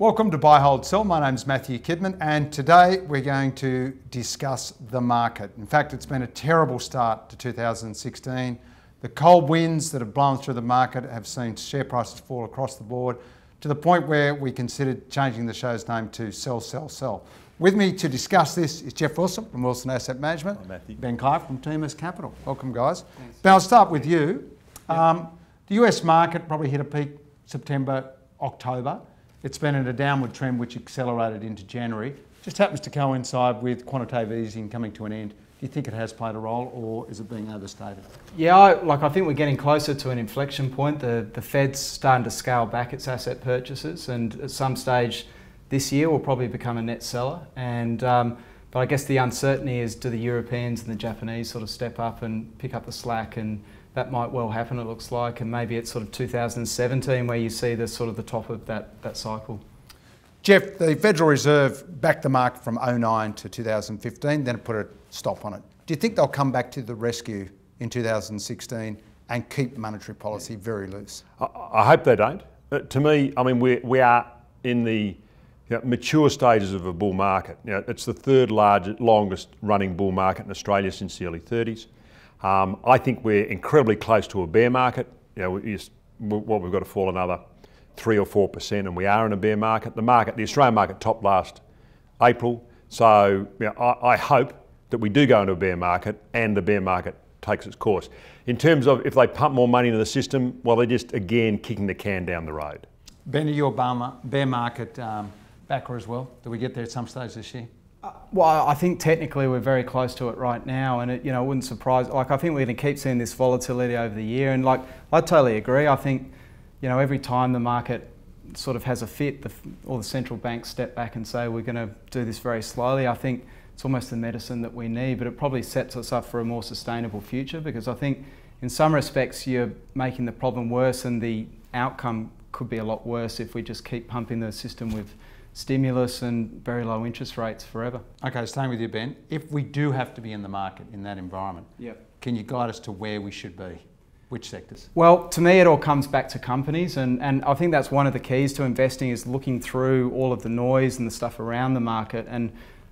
Welcome to Buy, Hold, Sell. My name's Matthew Kidman, and today we're going to discuss the market. In fact, it's been a terrible start to 2016. The cold winds that have blown through the market have seen share prices fall across the board to the point where we considered changing the show's name to Sell, Sell, Sell. With me to discuss this is Geoff Wilson from Wilson Asset Management. Hi, Matthew. Ben Clive from TMS Capital. Welcome, guys. Thanks. Ben, I'll start with you. Yep. The US market probably hit a peak September, October. It's been in a downward trend which accelerated into January. Just happens to coincide with quantitative easing coming to an end. Do you think it has played a role, or is it being overstated? Yeah, I think we're getting closer to an inflection point. The Fed's starting to scale back its asset purchases, and at some stage this year will probably become a net seller. But I guess the uncertainty is, do the Europeans and the Japanese sort of step up and pick up the slack? And that might well happen, it looks like, and maybe it's sort of 2017 where you see the sort of the top of that cycle. Geoff, the Federal Reserve backed the market from 2009 to 2015, then it put a stop on it. Do you think they'll come back to the rescue in 2016 and keep monetary policy very loose? I hope they don't. To me, I mean, we are in the mature stages of a bull market. It's the third longest running bull market in Australia since the early 30s. I think we're incredibly close to a bear market. We've got to fall another 3 or 4%, and we are in a bear market. The Australian market topped last April, so I hope that we do go into a bear market and the bear market takes its course. In terms of if they pump more money into the system, well, they're just again kicking the can down the road. Ben, are you a bear market backer as well? Do we get there at some stage this year? Well, I think technically we're very close to it right now, and it wouldn't surprise. I think we're going to keep seeing this volatility over the year, and I totally agree. I think every time the market sort of has a fit, all the central banks step back and say we're going to do this very slowly. I think it's almost the medicine that we need, but it probably sets us up for a more sustainable future, because I think in some respects you're making the problem worse, and the outcome could be a lot worse if we just keep pumping the system with stimulus and very low interest rates forever. Okay, staying with you, Ben. If we do have to be in the market in that environment, can you guide us to where we should be? Which sectors? Well, to me it all comes back to companies, and I think that's one of the keys to investing, is looking through all of the noise and the stuff around the market and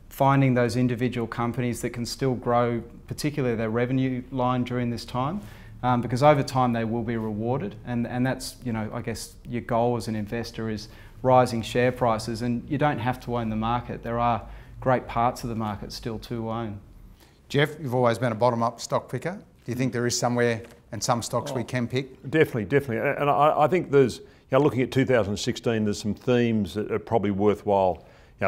finding those individual companies that can still grow, particularly their revenue line during this time, because over time they will be rewarded, and that's, I guess your goal as an investor is rising share prices, and you don't have to own the market. There are great parts of the market still to own. Geoff, you've always been a bottom-up stock picker. Do you think there is somewhere and some stocks we can pick? Definitely. And I think there's, looking at 2016, there's some themes that are probably worthwhile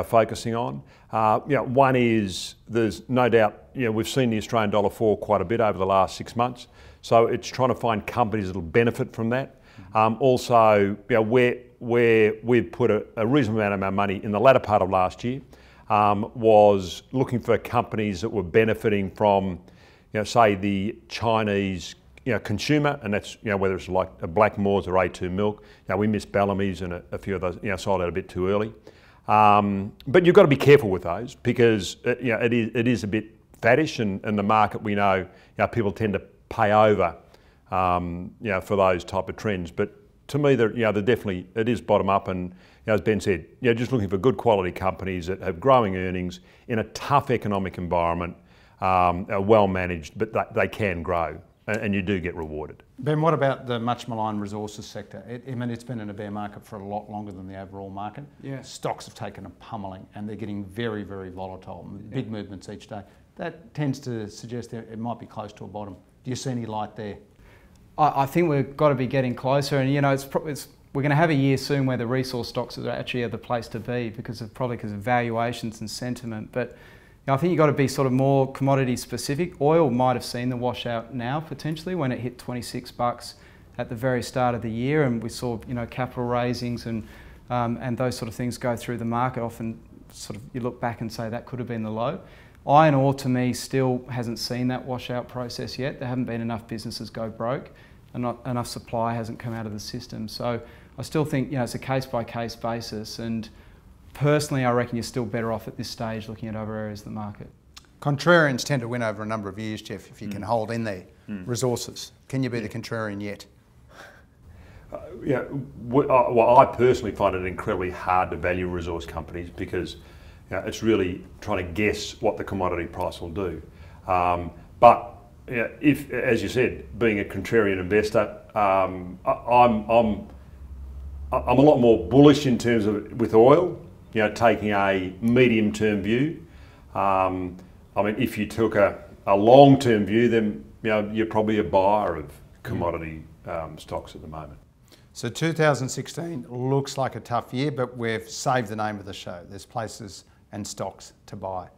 focusing on. One is, there's no doubt, we've seen the Australian dollar fall quite a bit over the last 6 months. So it's trying to find companies that will benefit from that. Also, where we've put a reasonable amount of our money in the latter part of last year was looking for companies that were benefiting from, say, the Chinese consumer, and that's whether it's like a Blackmores or A2 Milk. We missed Bellamy's and a few of those sold out a bit too early. But you've got to be careful with those, because it is a bit faddish, and the market, we know, people tend to pay over for those type of trends. But to me, they're definitely, it is bottom up, and as Ben said, just looking for good quality companies that have growing earnings in a tough economic environment, are well managed, but they can grow, and you do get rewarded. Ben, what about the much maligned resources sector? It's been in a bear market for a lot longer than the overall market. Yeah. Stocks have taken a pummeling, and they're getting very, very volatile. Big movements each day. That tends to suggest that it might be close to a bottom. Do you see any light there? I think we've got to be getting closer, and we're going to have a year soon where the resource stocks are actually the place to be, because of valuations and sentiment. But I think you've got to be sort of more commodity specific. Oil might have seen the washout now potentially, when it hit $26 at the very start of the year, and we saw capital raisings and those sort of things go through the market. Often sort of you look back and say that could have been the low. Iron ore, to me, still hasn't seen that washout process yet. There haven't been enough businesses go broke, and not enough supply hasn't come out of the system. So I still think it's a case-by-case basis, and personally I reckon you're still better off at this stage looking at other areas of the market. Contrarians tend to win over a number of years, Geoff, if you can hold in there. Resources. Can you be the contrarian yet? well, I personally find it incredibly hard to value resource companies because it's really trying to guess what the commodity price will do. But if, as you said, being a contrarian investor, I'm a lot more bullish in terms of with oil. Taking a medium-term view. I mean, if you took a long-term view, then you're probably a buyer of commodity stocks at the moment. So 2016 looks like a tough year, but we've saved the name of the show. There's places and stocks to buy.